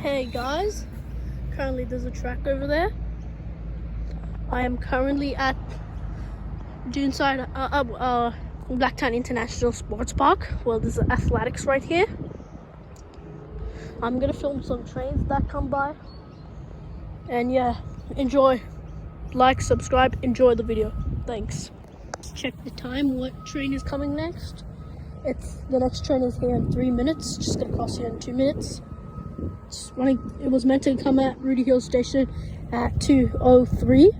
Hey guys, currently there's a track over there. I am currently at Duneside, Blacktown International Sports Park. Well, there's athletics right here. I'm gonna film some trains that come by. And yeah, enjoy. Like, subscribe, enjoy the video. Thanks. Check the time, what train is coming next. The next train is here in 3 minutes. Just gonna cross here in 2 minutes. It's running. It was meant to come at Rooty Hill Station at 2:03,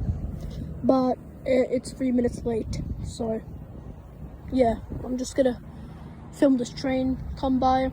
but it's 3 minutes late. So yeah, I'm just gonna film this train come by.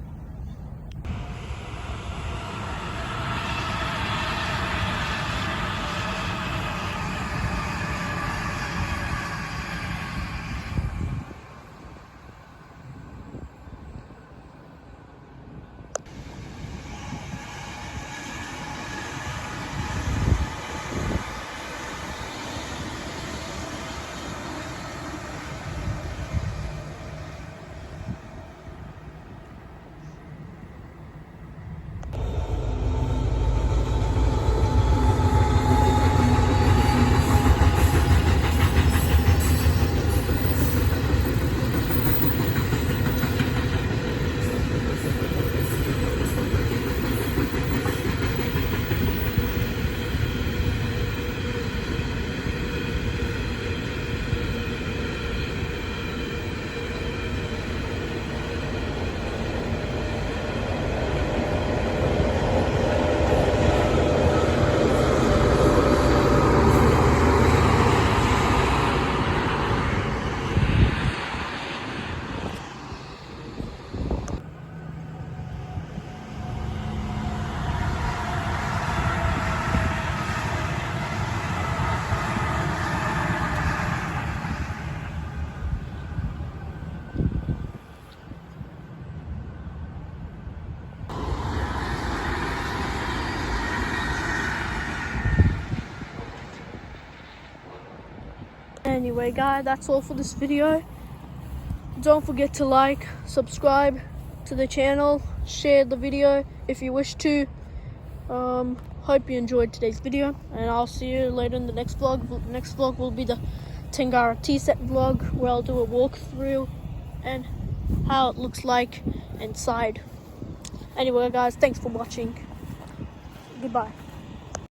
Anyway guys, that's all for this video. Don't forget to like, subscribe to the channel, share the video if you wish to. Hope you enjoyed today's video, and I'll see you later in the next vlog. The next vlog will be the Tangara tea set vlog, where I'll do a walkthrough and how it looks like inside. Anyway guys, thanks for watching. Goodbye.